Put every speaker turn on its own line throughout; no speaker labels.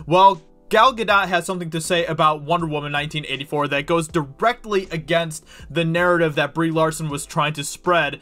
Well, Gal Gadot has something to say about Wonder Woman 1984 that goes directly against the narrative that Brie Larson was trying to spread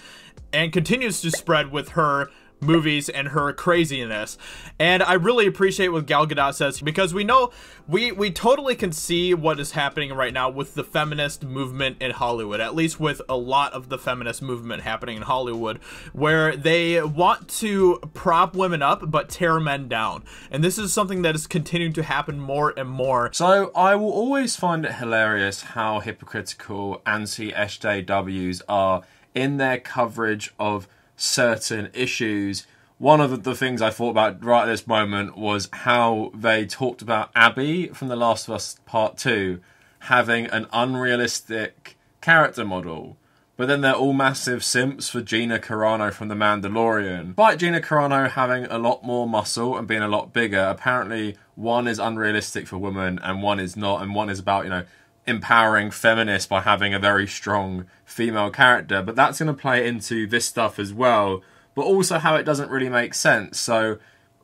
and continues to spread with her movies and her craziness. And I really appreciate what Gal Gadot says, because we know we totally can see what is happening right now with the feminist movement in Hollywood, at least with a lot of the feminist movement happening in Hollywood, where they want to prop women up but tear men down. And this is something that is continuing to happen more and more.
So I will always find it hilarious how hypocritical anti-SJWs are in their coverage of certain issues. One of the things I thought about right at this moment was how they talked about Abby from The Last of Us Part 2 having an unrealistic character model, but then they're all massive simps for Gina Carano from The Mandalorian. Despite Gina Carano having a lot more muscle and being a lot bigger, apparently one is unrealistic for women and one is not, and one is about, you know, empowering feminists by having a very strong female character. But that's going to play into this stuff as well, but also how it doesn't really make sense. So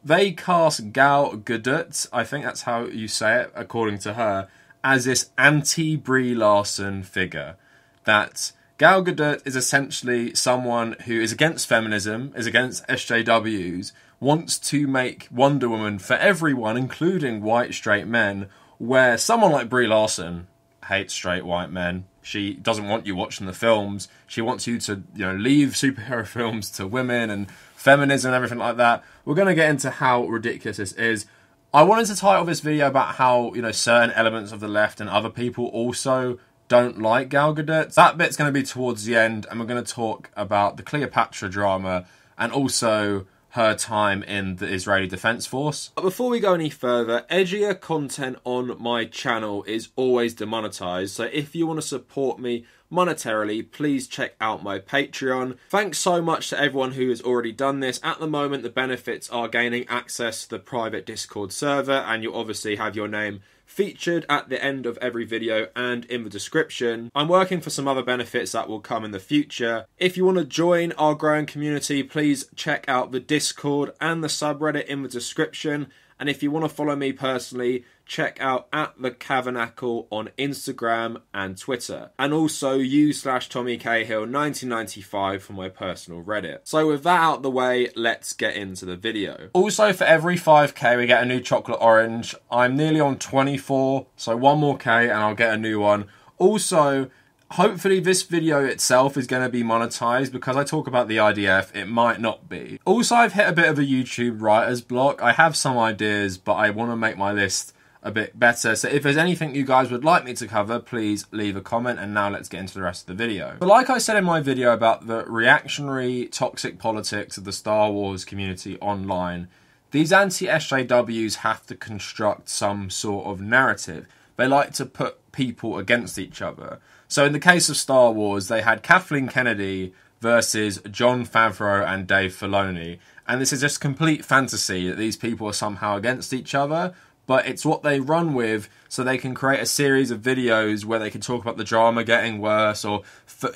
they cast Gal Gadot, I think that's how you say it according to her, as this anti-Brie Larson figure. That Gal Gadot is essentially someone who is against feminism, is against SJWs, wants to make Wonder Woman for everyone, including white straight men, where someone like Brie Larson hates straight white men. She doesn't want you watching the films. She wants you to, you know, leave superhero films to women and feminism and everything like that. We're going to get into how ridiculous this is. I wanted to title this video about how, you know, certain elements of the left and other people also don't like Gal Gadot. That bit's going to be towards the end, and we're going to talk about the Cleopatra drama and also her time in the Israeli Defense Force. But before we go any further, edgier content on my channel is always demonetized, so if you want to support me monetarily, please check out my Patreon. Thanks so much to everyone who has already done this. At the moment, the benefits are gaining access to the private Discord server, and you'll obviously have your name featured at the end of every video and in the description. I'm working for some other benefits that will come in the future. If you want to join our growing community, please check out the Discord and the subreddit in the description. And if you want to follow me personally, check out @the_Kavernacle on Instagram and Twitter. And also u/TommyCahill1995 for my personal Reddit. So with that out the way, let's get into the video. Also, for every 5k we get a new chocolate orange. I'm nearly on 24, so one more k and I'll get a new one. Also, hopefully this video itself is going to be monetized, because I talk about the IDF, it might not be. Also, I've hit a bit of a YouTube writer's block. I have some ideas, but I want to make my list a bit better. So if there's anything you guys would like me to cover, please leave a comment. And now let's get into the rest of the video. But like I said in my video about the reactionary toxic politics of the Star Wars community online, these anti-SJWs have to construct some sort of narrative. They like to put people against each other. So in the case of Star Wars, they had Kathleen Kennedy versus Jon Favreau and Dave Filoni. And this is just complete fantasy that these people are somehow against each other, but it's what they run with, so they can create a series of videos where they can talk about the drama getting worse, or,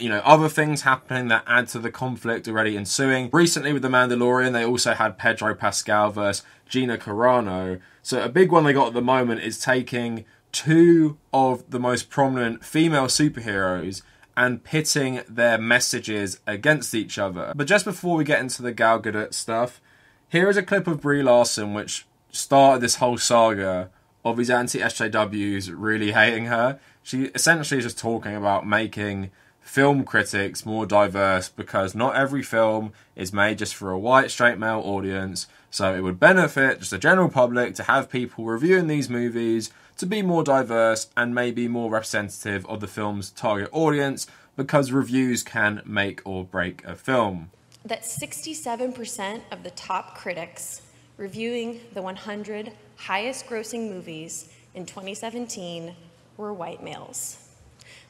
you know, other things happening that add to the conflict already ensuing. Recently with The Mandalorian, they also had Pedro Pascal versus Gina Carano. So a big one they got at the moment is taking two of the most prominent female superheroes and pitting their messages against each other. But just before we get into the Gal Gadot stuff, here is a clip of Brie Larson, which started this whole saga of these anti-SJWs really hating her. She essentially is just talking about making film critics more diverse, because not every film is made just for a white straight male audience, so it would benefit just the general public to have people reviewing these movies to be more diverse and maybe more representative of the film's target audience, because reviews can make or break a film.
That 67% of the top critics reviewing the 100 highest grossing movies in 2017 were white males.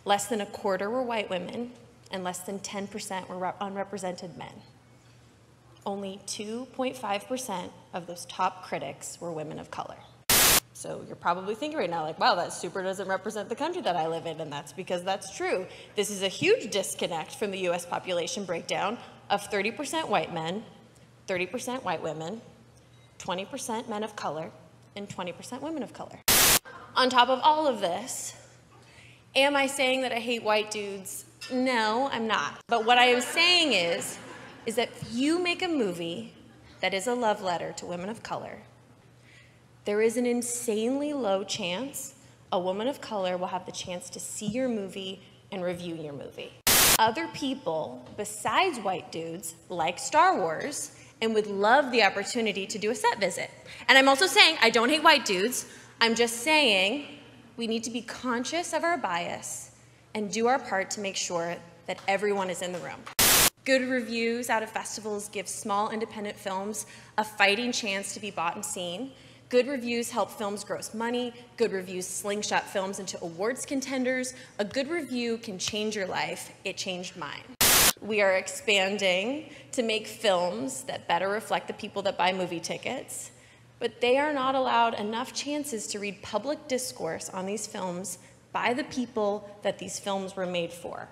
Less than a quarter were white women, and less than 10% were unrepresented men. Only 2.5% of those top critics were women of color. So you're probably thinking right now, like, wow, that super doesn't represent the country that I live in, and that's because that's true. This is a huge disconnect from the US population breakdown of 30% white men, 30% white women, 20% men of color, and 20% women of color. On top of all of this, am I saying that I hate white dudes? No, I'm not. But what I am saying is that if you make a movie that is a love letter to women of color, there is an insanely low chance a woman of color will have the chance to see your movie and review your movie. Other people besides white dudes like Star Wars and would love the opportunity to do a set visit. And I'm also saying I don't hate white dudes. I'm just saying we need to be conscious of our bias and do our part to make sure that everyone is in the room. Good reviews out of festivals give small independent films a fighting chance to be bought and seen. Good reviews help films gross money. Good reviews slingshot films into awards contenders. A good review can change your life. It changed mine. We are expanding to make films that better reflect the people that buy movie tickets, but they are not allowed enough chances to read public discourse on these films by the people that these films were made for.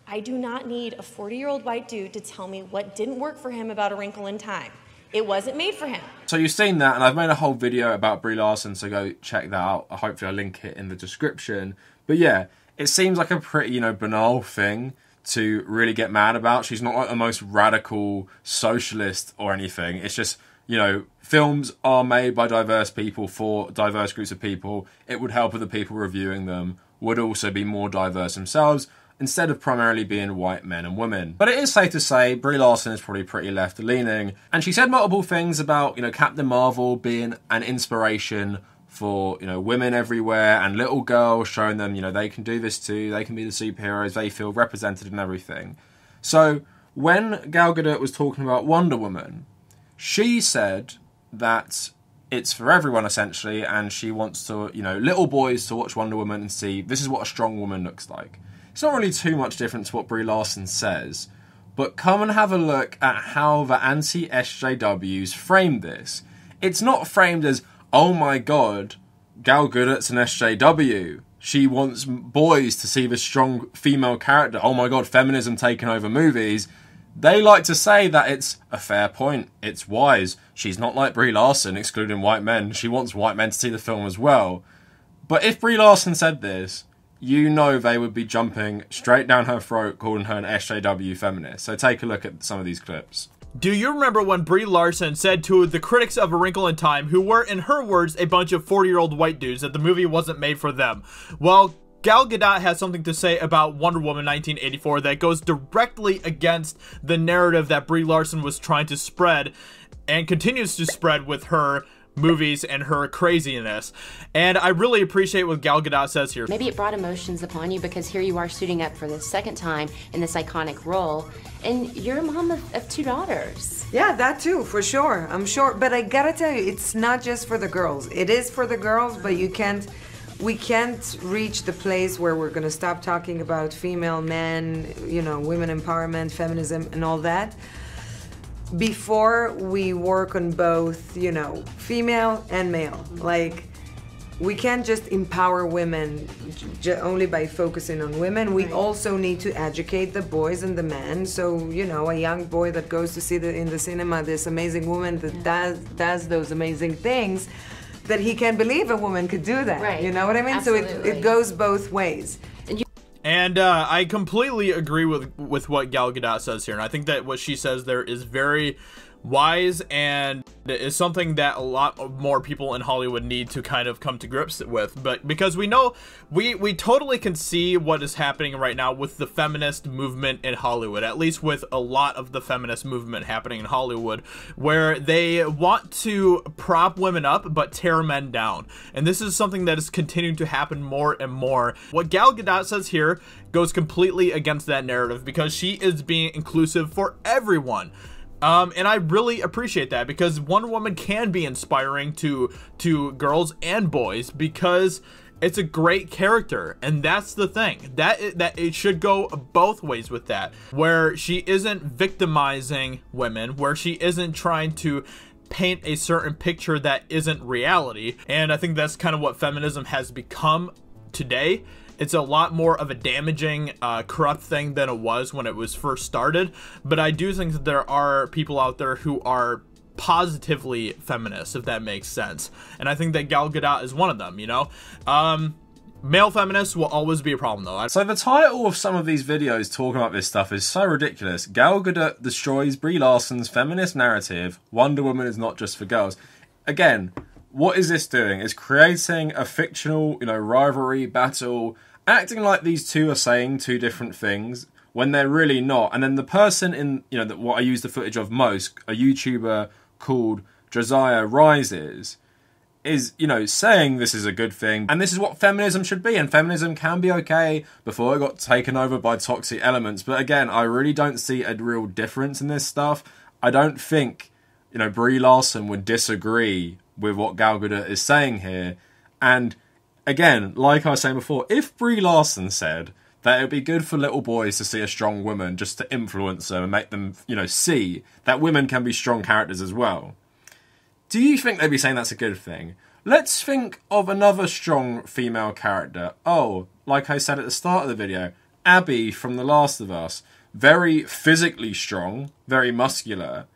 I do not need a 40-year-old white dude to tell me what didn't work for him about A Wrinkle in Time. It wasn't made for him.
So you've seen that, and I've made a whole video about Brie Larson, so go check that out. Hopefully I'll link it in the description. But yeah, it seems like a pretty, banal thing to really get mad about. She's not like the most radical socialist or anything. It's just, films are made by diverse people for diverse groups of people. It would help if the people reviewing them would also be more diverse themselves, instead of primarily being white men and women. But it is safe to say Brie Larson is probably pretty left-leaning, and she said multiple things about, Captain Marvel being an inspiration for, women everywhere and little girls, showing them, they can do this too, they can be the superheroes, they feel represented and everything. So when Gal Gadot was talking about Wonder Woman, she said that it's for everyone essentially, and she wants to, little boys to watch Wonder Woman and see this is what a strong woman looks like. It's not really too much different to what Brie Larson says, but come and have a look at how the anti-SJWs framed this. It's not framed as, oh my god, Gal Gadot's an SJW. She wants boys to see this strong female character. Oh my god, feminism taking over movies. They like to say that it's a fair point. It's wise. She's not like Brie Larson, excluding white men. She wants white men to see the film as well. But if Brie Larson said this, they would be jumping straight down her throat, calling her an SJW feminist. So take a look at some of these clips.
Do you remember when Brie Larson said to the critics of A Wrinkle in Time, who were, in her words, a bunch of 40-year-old white dudes, that the movie wasn't made for them? Well, Gal Gadot has something to say about Wonder Woman 1984 that goes directly against the narrative that Brie Larson was trying to spread and continues to spread with her movies and her craziness. And I really appreciate what Gal Gadot says here.
Maybe it brought emotions upon you because here you are suiting up for the second time in this iconic role, and you're a mom of two daughters.
Yeah, that too, for sure, I'm sure. But I gotta tell you, it's not just for the girls. It is for the girls, but we can't reach the place where we're gonna stop talking about female, men, women empowerment, feminism, and all that before we work on both, female and male. Like, we can't just empower women only by focusing on women. We also need to educate the boys and the men. So, a young boy that goes to see in the cinema this amazing woman that does those amazing things, that he can believe a woman could do that.
Right.
You know what I mean?
Absolutely.
So it goes both ways.
And I completely agree with what Gal Gadot says here. And I think that what she says there is very wise and is something that a lot more people in Hollywood need to kind of come to grips with. But because we know, we totally can see what is happening right now with the feminist movement in Hollywood, at least with a lot of the feminist movement happening in Hollywood, where they want to prop women up but tear men down. And this is something that is continuing to happen more and more. What Gal Gadot says here goes completely against that narrative, because she is being inclusive for everyone. And I really appreciate that, because Wonder Woman can be inspiring to girls and boys, because it's a great character. And that's the thing, that it should go both ways with that, where she isn't victimizing women, where she isn't trying to paint a certain picture that isn't reality. And I think that's kind of what feminism has become today. It's a lot more of a damaging, corrupt thing than it was when it was first started. But I do think that there are people out there who are positively feminist, if that makes sense. And I think that Gal Gadot is one of them, you know? Male feminists will always be a problem, though.
So the title of some of these videos talking about this stuff is so ridiculous. Gal Gadot destroys Brie Larson's feminist narrative. Wonder Woman is not just for girls. Again, what is this doing? It's creating a fictional, you know, rivalry, battle, acting like these two are saying two different things when they're really not. And then the person in, you know, what I use the footage of most, a YouTuber called Josiah Rises, is, you know, saying this is a good thing and this is what feminism should be, and feminism can be okay before it got taken over by toxic elements. But again, I really don't see a real difference in this stuff. I don't think, you know, Brie Larson would disagree with what Gal Gadot is saying here. And again, like I was saying before, if Brie Larson said that it would be good for little boys to see a strong woman just to influence them and make them, you know, see that women can be strong characters as well, do you think they'd be saying that's a good thing? Let's think of another strong female character. Oh, like I said at the start of the video, Abby from The Last of Us. Very physically strong, very muscular.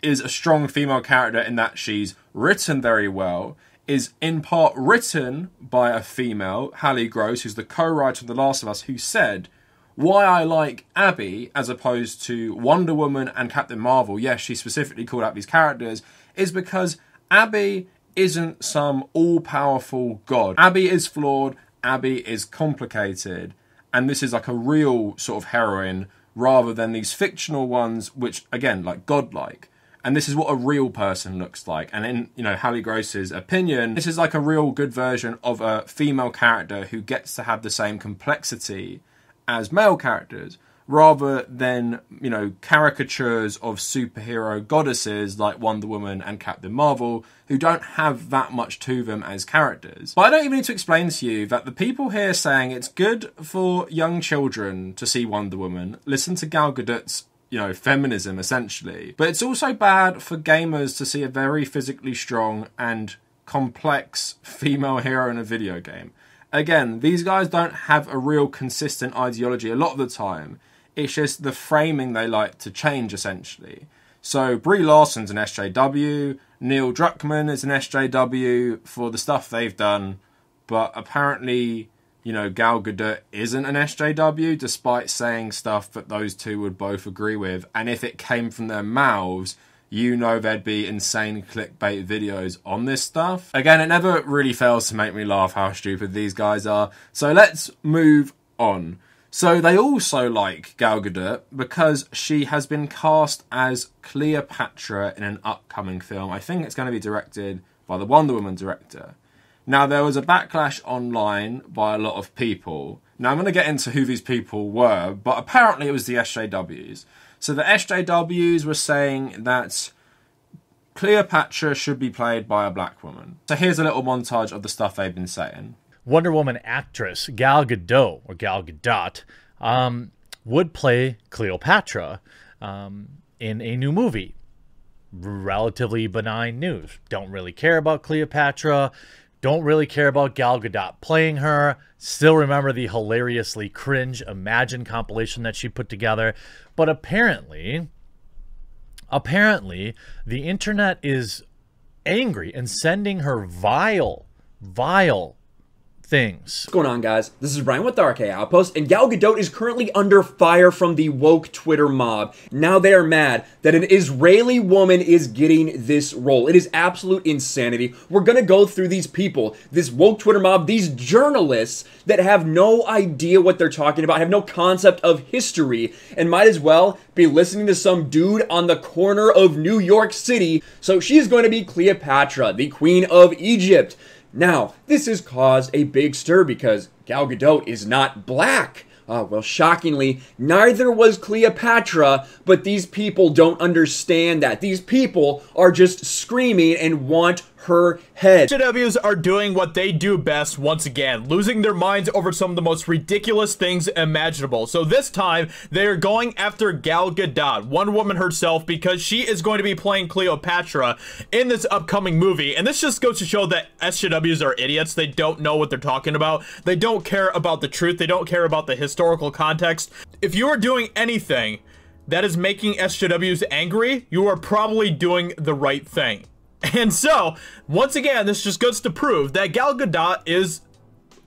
Is a strong female character in that she's written very well. Is in part written by a female, Hallie Gross, who's the co-writer of The Last of Us, who said, why I like Abby as opposed to Wonder Woman and Captain Marvel, yes, she specifically called out these characters, is because Abby isn't some all-powerful god. Abby is flawed, Abby is complicated, and this is like a real sort of heroine rather than these fictional ones which, again, like godlike. And this is what a real person looks like. And in, you know, Hallie Gross's opinion, this is like a real good version of a female character who gets to have the same complexity as male characters, rather than, you know, caricatures of superhero goddesses like Wonder Woman and Captain Marvel, who don't have that much to them as characters. But I don't even need to explain to you that the people here saying it's good for young children to see Wonder Woman, listen to Gal Gadot's, you know, feminism, essentially. But it's also bad for gamers to see a very physically strong and complex female hero in a video game. Again, these guys don't have a real consistent ideology a lot of the time. It's just the framing they like to change, essentially. So Brie Larson's an SJW, Neil Druckmann is an SJW for the stuff they've done, but apparently, you know, Gal Gadot isn't an SJW, despite saying stuff that those two would both agree with. And if it came from their mouths, you know there'd be insane clickbait videos on this stuff. Again, it never really fails to make me laugh how stupid these guys are. So let's move on. So they also like Gal Gadot because she has been cast as Cleopatra in an upcoming film. I think it's going to be directed by the Wonder Woman director. Now, there was a backlash online by a lot of people. Now, I'm going to get into who these people were, but apparently it was the SJWs. So the SJWs were saying that Cleopatra should be played by a black woman. So here's a little montage of the stuff they've been saying.
Wonder Woman actress Gal Gadot, or Gal Gadot, would play Cleopatra in a new movie. Relatively benign news. Don't really care about Cleopatra. Don't really care about Gal Gadot playing her. Still remember the hilariously cringe Imagine compilation that she put together. But apparently, the internet is angry and sending her vile things.
What's going on, guys? This is Ryan with the RK Outpost, and Gal Gadot is currently under fire from the woke Twitter mob. Now they are mad that an Israeli woman is getting this role. It is absolute insanity. We're gonna go through these people, this woke Twitter mob, these journalists that have no idea what they're talking about, have no concept of history, and might as well be listening to some dude on the corner of New York City. So she is going to be Cleopatra, the Queen of Egypt. Now, this has caused a big stir because Gal Gadot is not black. Well, shockingly, neither was Cleopatra, but these people don't understand that. These people are just screaming and want her head.
SJWs are doing what they do best once again, losing their minds over some of the most ridiculous things imaginable. So this time, they are going after Gal Gadot, Wonder Woman herself, because she is going to be playing Cleopatra in this upcoming movie. And this just goes to show that SJWs are idiots. They don't know what they're talking about. They don't care about the truth. They don't care about the historical context. If you are doing anything that is making SJWs angry, you are probably doing the right thing. And so, once again, this just goes to prove that Gal Gadot is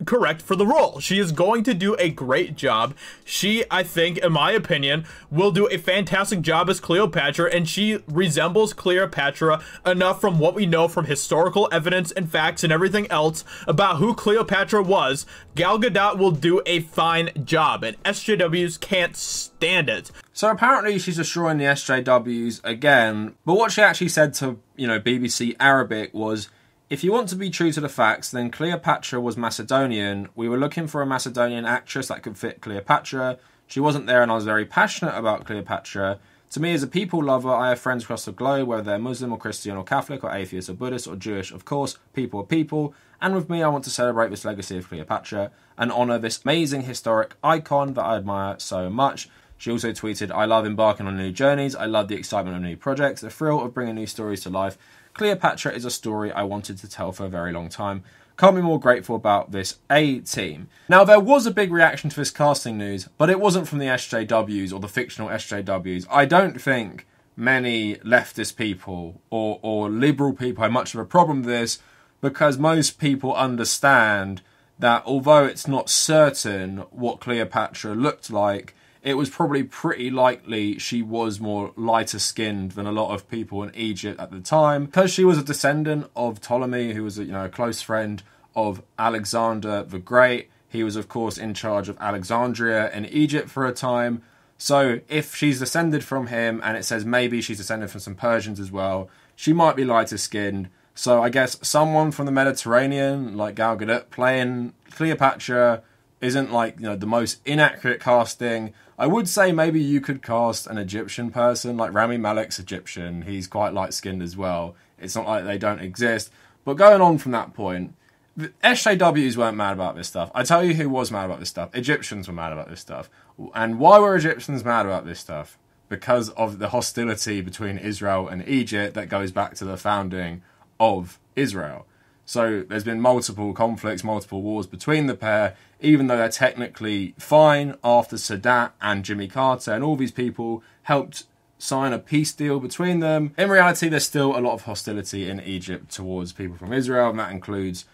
correct for the role. She is going to do a great job. She, I think, in my opinion, will do a fantastic job as Cleopatra, and she resembles Cleopatra enough from what we know from historical evidence and facts and everything else about who Cleopatra was. Gal Gadot will do a fine job, and SJWs can't stand it.
So apparently she's destroying the SJWs again, but what she actually said to, BBC Arabic was, if you want to be true to the facts, then Cleopatra was Macedonian. We were looking for a Macedonian actress that could fit Cleopatra. She wasn't there, and I was very passionate about Cleopatra. To me, as a people lover, I have friends across the globe, whether they're Muslim or Christian or Catholic or atheist or Buddhist or Jewish. Of course, people are people. And with me, I want to celebrate this legacy of Cleopatra and honour this amazing historic icon that I admire so much. She also tweeted, I love embarking on new journeys. I love the excitement of new projects, the thrill of bringing new stories to life. Cleopatra is a story I wanted to tell for a very long time. Can't be more grateful about this A-team. Now, there was a big reaction to this casting news, but it wasn't from the SJWs or the fictional SJWs. I don't think many leftist people or liberal people have much of a problem with this, because most people understand that although it's not certain what Cleopatra looked like, it was probably pretty likely she was more lighter skinned than a lot of people in Egypt at the time, because she was a descendant of Ptolemy, who was a close friend of Alexander the Great. He was, of course, in charge of Alexandria in Egypt for a time. So if she's descended from him, and it says maybe she's descended from some Persians as well, she might be lighter skinned. So I guess someone from the Mediterranean, like Gal Gadot, playing Cleopatra isn't the most inaccurate casting. I would say maybe you could cast an Egyptian person, like Rami Malek's Egyptian. He's quite light-skinned as well. It's not like they don't exist. But going on from that point, the SJWs weren't mad about this stuff. I tell you who was mad about this stuff. Egyptians were mad about this stuff. And why were Egyptians mad about this stuff? Because of the hostility between Israel and Egypt that goes back to the founding of Israel. So there's been multiple conflicts, multiple wars between the pair, even though they're technically fine after Sadat and Jimmy Carter and all these people helped sign a peace deal between them. In reality, there's still a lot of hostility in Egypt towards people from Israel, and that includes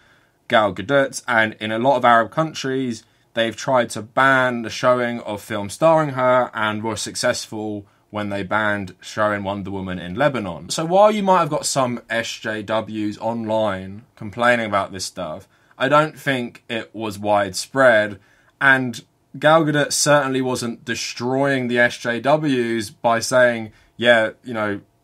Gal Gadot. And in a lot of Arab countries, they've tried to ban the showing of films starring her, and were successful when they banned showing Wonder Woman in Lebanon. So while you might have got some SJWs online complaining about this stuff, I don't think it was widespread, and Gal Gadot certainly wasn't destroying the SJWs by saying, yeah,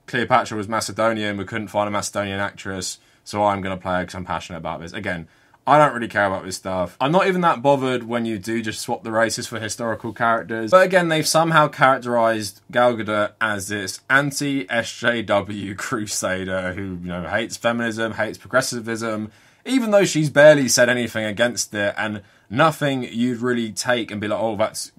Cleopatra was Macedonian, we couldn't find a Macedonian actress, so I'm going to play her because I'm passionate about this. Again, I don't really care about this stuff. I'm not even that bothered when you do just swap the races for historical characters. But again, they've somehow characterized Gal Gadot as this anti-SJW crusader who, hates feminism, hates progressivism, even though she's barely said anything against it, and nothing you'd really take and be like, oh, that's,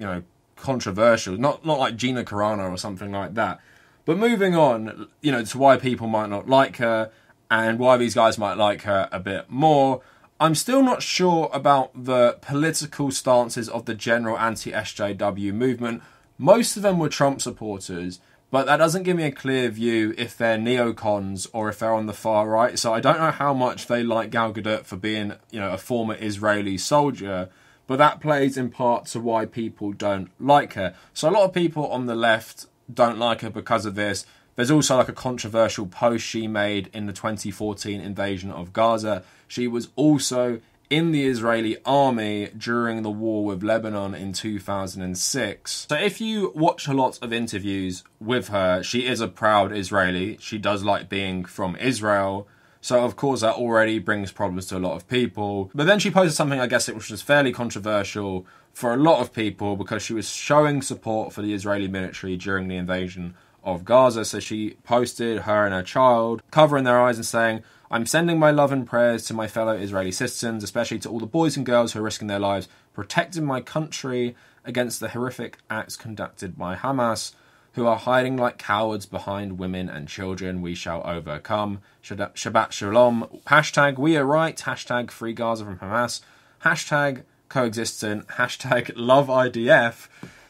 controversial. Not like Gina Carano or something like that. But moving on, to why people might not like her and why these guys might like her a bit more, I'm still not sure about the political stances of the general anti-SJW movement. Most of them were Trump supporters, but that doesn't give me a clear view if they're neocons or if they're on the far right. So I don't know how much they like Gal Gadot for being, a former Israeli soldier, but that plays in part to why people don't like her. So a lot of people on the left don't like her because of this. There's also a controversial post she made in the 2014 invasion of Gaza. She was also in the Israeli army during the war with Lebanon in 2006. So if you watch a lot of interviews with her, she is a proud Israeli. She does like being from Israel. So of course that already brings problems to a lot of people. But then she posted something, I guess, which was fairly controversial for a lot of people, because she was showing support for the Israeli military during the invasion of Gaza. So she posted her and her child covering their eyes and saying, I'm sending my love and prayers to my fellow Israeli citizens, especially to all the boys and girls who are risking their lives protecting my country against the horrific acts conducted by Hamas, who are hiding like cowards behind women and children. We shall overcome. Shabbat Shalom. Hashtag we are right. Hashtag free Gaza from Hamas. Hashtag coexistent. Hashtag love IDF.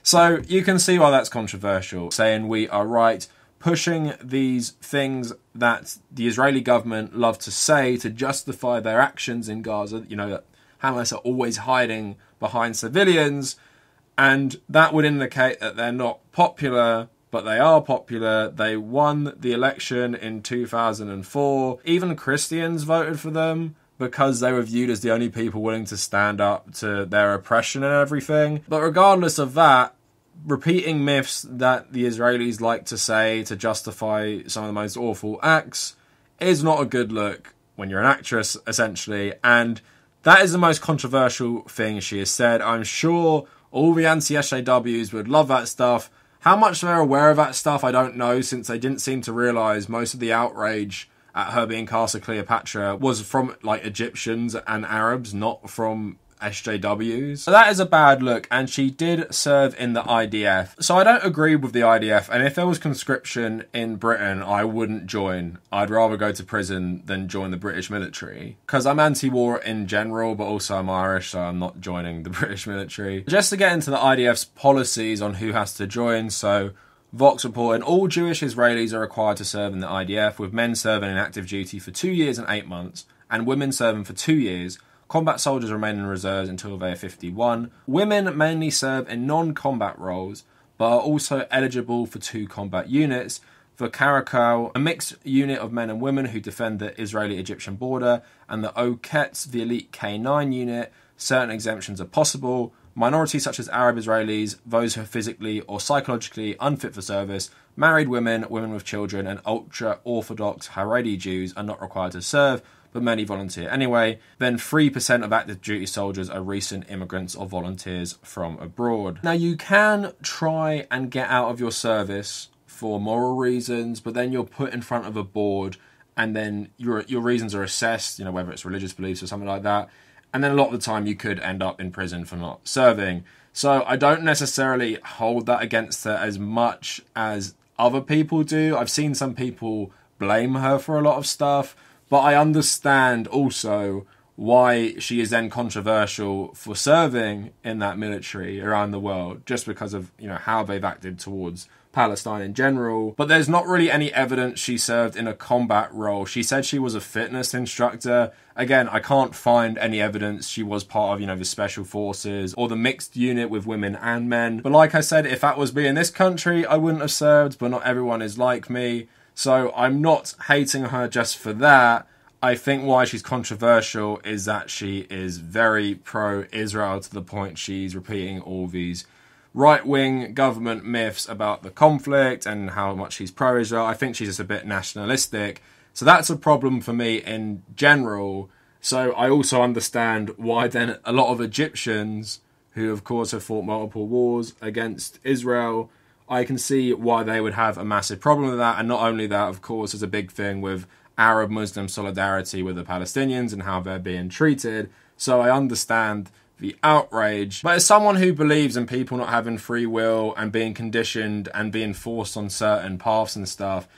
So you can see why that's controversial, saying we are right, pushing these things that the Israeli government love to say to justify their actions in Gaza, you know, that Hamas are always hiding behind civilians, and that would indicate that they're not popular, but they are popular. They won the election in 2004. Even Christians voted for them because they were viewed as the only people willing to stand up to their oppression and everything. But regardless of that, repeating myths that the Israelis like to say to justify some of the most awful acts is not a good look when you're an actress, essentially. And that is the most controversial thing she has said. I'm sure all the anti-SJWs would love that stuff. How much they're aware of that stuff, I don't know, since they didn't seem to realise most of the outrage at her being cast as Cleopatra was from, like, Egyptians and Arabs, not from SJWs. So that is a bad look, and she did serve in the IDF. So I don't agree with the IDF, and if there was conscription in Britain, I wouldn't join. I'd rather go to prison than join the British military. Because I'm anti-war in general, but also I'm Irish, so I'm not joining the British military. Just to get into the IDF's policies on who has to join, so Vox reporting all Jewish Israelis are required to serve in the IDF, with men serving in active duty for 2 years and 8 months, and women serving for 2 years. Combat soldiers remain in reserves until they are 51. Women mainly serve in non-combat roles, but are also eligible for 2 combat units. For Kavernacle, a mixed unit of men and women who defend the Israeli-Egyptian border, and the Okets, the elite K9 unit, certain exemptions are possible. Minorities such as Arab Israelis, those who are physically or psychologically unfit for service, married women, women with children, and ultra-Orthodox Haredi Jews are not required to serve, but many volunteer anyway. Then 3% of active duty soldiers are recent immigrants or volunteers from abroad. Now, you can try and get out of your service for moral reasons, but then you're put in front of a board, and then your reasons are assessed, you know, whether it's religious beliefs or something like that. And then a lot of the time you could end up in prison for not serving. So I don't necessarily hold that against her as much as other people do. I've seen some people blame her for a lot of stuff, but I understand also why she is then controversial for serving in that military around the world, just because of, you know, how they've acted towards Palestine in general. But there's not really any evidence she served in a combat role. She said she was a fitness instructor. Again, I can't find any evidence she was part of, you know, the special forces or the mixed unit with women and men. But like I said, if that was me in this country, I wouldn't have served, but not everyone is like me. So I'm not hating her just for that. I think why she's controversial is that she is very pro-Israel to the point she's repeating all these right-wing government myths about the conflict and how much she's pro-Israel. I think she's just a bit nationalistic. So that's a problem for me in general. So I also understand why then a lot of Egyptians, who of course have fought multiple wars against Israel, I can see why they would have a massive problem with that. And not only that, of course, there's a big thing with Arab-Muslim solidarity with the Palestinians and how they're being treated. So I understand the outrage. But as someone who believes in people not having free will and being conditioned and being forced on certain paths and stuff,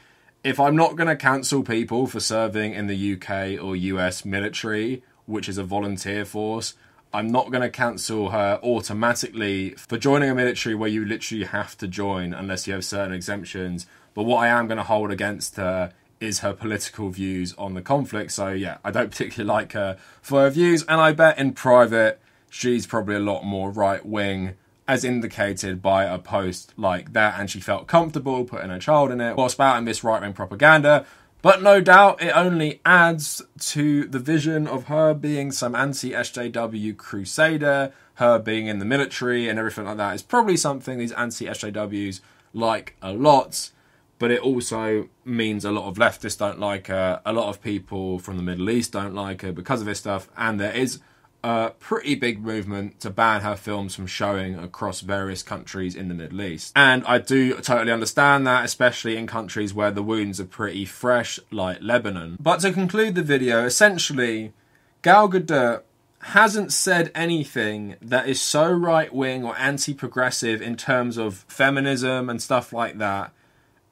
if I'm not going to cancel people for serving in the UK or US military, which is a volunteer force, I'm not going to cancel her automatically for joining a military where you literally have to join unless you have certain exemptions. But what I am going to hold against her is her political views on the conflict. So yeah, I don't particularly like her for her views, and I bet in private she's probably a lot more right-wing, as indicated by a post like that, and she felt comfortable putting her child in it while spouting this right-wing propaganda. But no doubt it only adds to the vision of her being some anti-SJW crusader, her being in the military and everything like that. It's probably something these anti-SJWs like a lot, but it also means a lot of leftists don't like her, a lot of people from the Middle East don't like her because of this stuff, and there is a pretty big movement to ban her films from showing across various countries in the Middle East. And I do totally understand that, especially in countries where the wounds are pretty fresh, like Lebanon. But to conclude the video, essentially, Gal Gadot hasn't said anything that is so right-wing or anti-progressive in terms of feminism and stuff like that,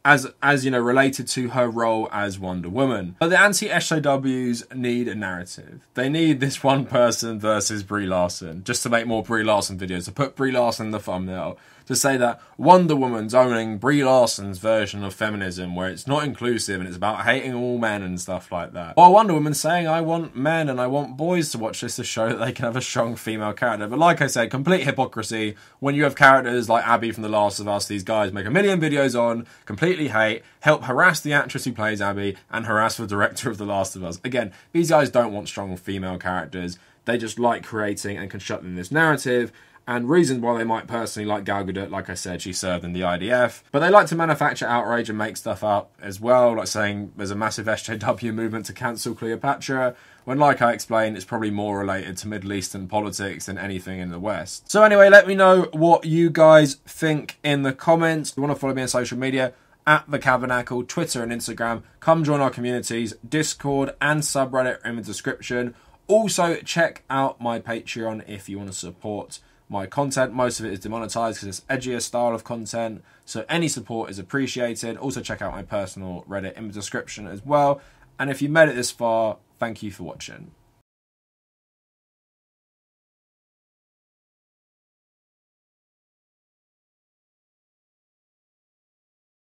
as you know, related to her role as Wonder Woman. But the anti-SJWs need a narrative. They need this one person versus Brie Larson, just to make more Brie Larson videos, to put Brie Larson in the thumbnail, to say that Wonder Woman's owning Brie Larson's version of feminism, where it's not inclusive and it's about hating all men and stuff like that. While Wonder Woman's saying, I want men and I want boys to watch this to show that they can have a strong female character. But like I said, complete hypocrisy when you have characters like Abby from The Last of Us, these guys make a million videos on, completely hate, help harass the actress who plays Abby, and harass the director of The Last of Us. Again, these guys don't want strong female characters. They just like creating and constructing this narrative, and reasons why they might personally like Gal Gadot, like I said, she served in the IDF. But they like to manufacture outrage and make stuff up as well, like saying there's a massive SJW movement to cancel Cleopatra, when, like I explained, it's probably more related to Middle Eastern politics than anything in the West. So anyway, let me know what you guys think in the comments. If you want to follow me on social media, at the Kavernacle, Twitter and Instagram. Come join our communities, Discord and subreddit in the description. Also, check out my Patreon if you want to support my content. Most of it is demonetized because it's edgier style of content, so any support is appreciated. Also, check out my personal Reddit in the description as well. And if you made it this far, thank you for watching.